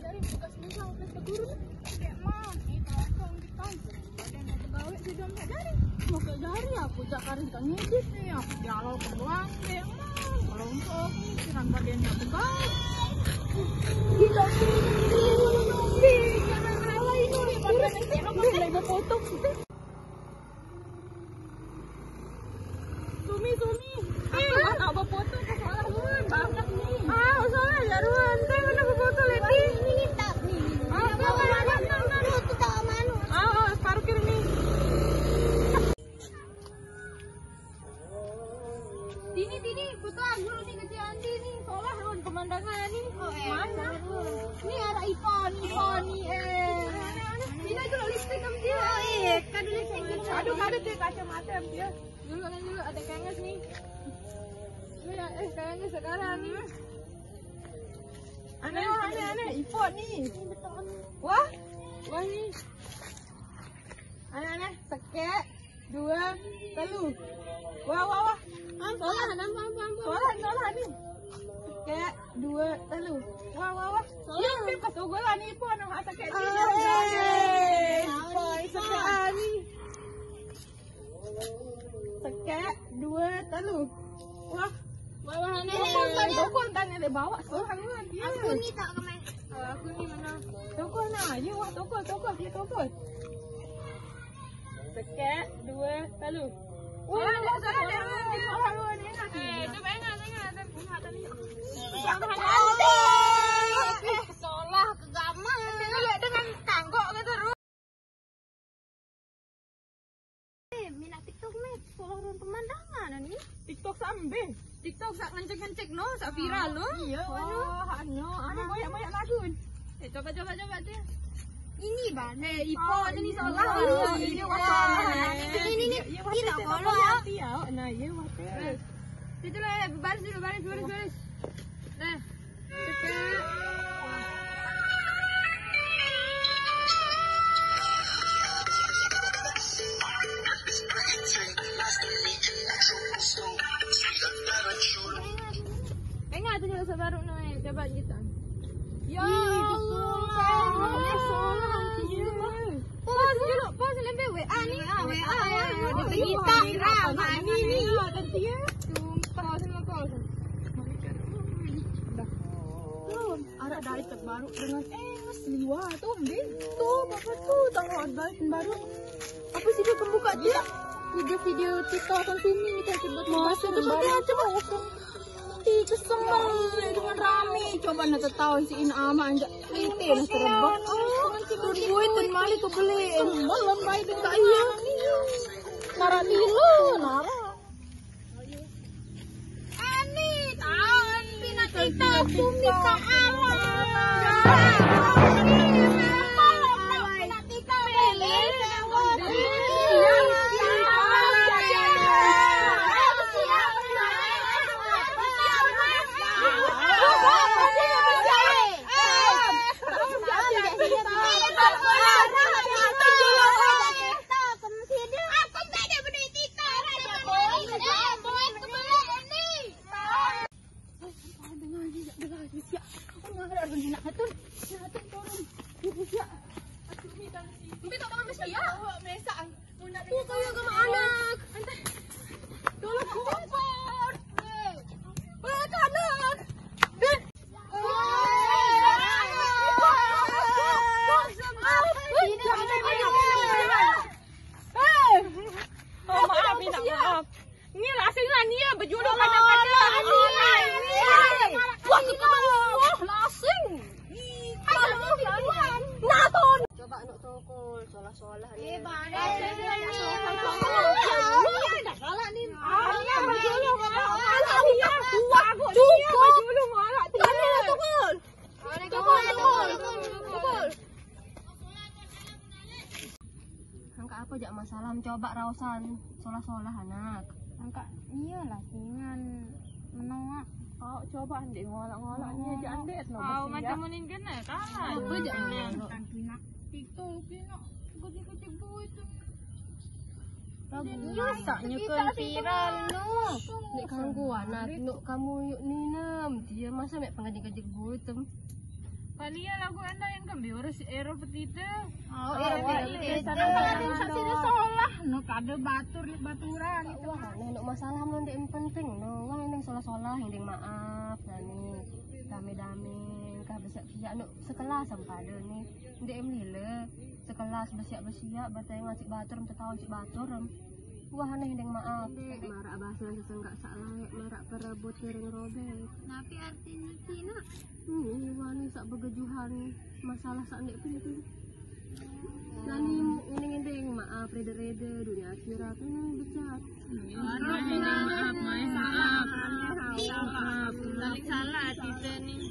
dari buka semisal ke guru. Kayak mah, tolong dikasih. Badan pegawai sudah enggak dari. Mau ke dari aku tak karin kan ngedit nih. Aku jalan ke doang kayak mah. Kalau untuk pikiran badannya pegawai. Gila. Jangan kalah ini. Badan itu foto. Sumi. Aku nak berfoto ke sekolah Ruan. Banyak nih. Soalnya ya Ruan. Saya mana berfoto lagi? Ini tak nih. Itu tak manu. Parkir nih. Dini, foto aku nih kecil Andi nih. Sekolah Ruan pemandangan nih. Mana? Ini ada Ipan nih. Ini itu lipstick kamu dia. Kado lipstick. Kado dia kacamata dia. Dulu ada kenges nih. Ya, kenges sekarang nih. Aneh. Ipot nih. Wah nih. Aneh. Sekek 2 telu. Wah. Solah nih. Sekek 2 telu. Wah. Solah. Ini pas ugolan nih Ipot nama sekek sini. Sekek nih. Sekek 2 telu. Wah aneh. Dokon tanya dia bawa seorang lagi. Aku ni tak kemana. Aku ni mana? Dokon lah. Ya wah dokon. Dia dokon. Sekek 2 telu. Wah ada dia seorang ni. Coba ingat. Solah kegama. Lihat dengan tanggok ke terus. Minat TikTok nih, seorang pemandangan ni. TikTok sambe. TikTok sak ngecek no, sak viral lo. Iya, anu banyak lagu. Coba dia. Ini ban. Ipot ini solah. Ini wah. Ini tidak boleh ya. Nah, iya water. Itulah baris. Nah. Ingat tu jasa baru naik. Coba kita. Ya Allah. Pause lebih WA ni. WA ya. Kita ni. Tentunya. Pause. Dah. Ada dari terbaru dengan Sliwa tu ambil. Tu apa tu? Tengok ada baru. Apa sih dia pembuka dia? Video TikTok konsumi kita tiba-tiba terbaru. Coba kesembang dengan rame. Coba nak tahu si Ina ama anjak lite nak terbang. Duit dan mali tu beli. Malam baik dan kaya. Nara dulu, nara. Ani, tahu pina TikTok bumi tak apa jak masalah mencoba rausan solah-solah anak. Angka iyalah dengan menolak. Oh, coba andek ngolak-ngolak ni aja andek no. Oh, macam munin kena kan. Apa jak nak TikTok nak kecil-kecil buat tu. Bagus tak nyusun viral no. Nek ganggu anak, nuk kamu yuk ninam. Dia masa mek pengadik-adik buat tu. Kalian lagu anda yang kami urus ero petite. Oh, iya. Sana kalian saksi solah, no kade baturan itu. Wah, nek masalah mun ndek penting no. Wah, ning solah-solah ndek maaf nani. Dame-dame kah besiak-besiak no sekelas sampade ni. Ndek lile sekelas besiak-besiak batay ngasih batur untuk tahu cik batur. Wah, nek ndek maaf. Marak bahasa sesenggak sak layak marak perebut ring robek. Napi artinya Cina? Wani sak begejuhan masalah sak ndek penting. Nani ngene maaf rede-rede dunia akhirat ini becat. Maaf, maaf. Salah kita nih.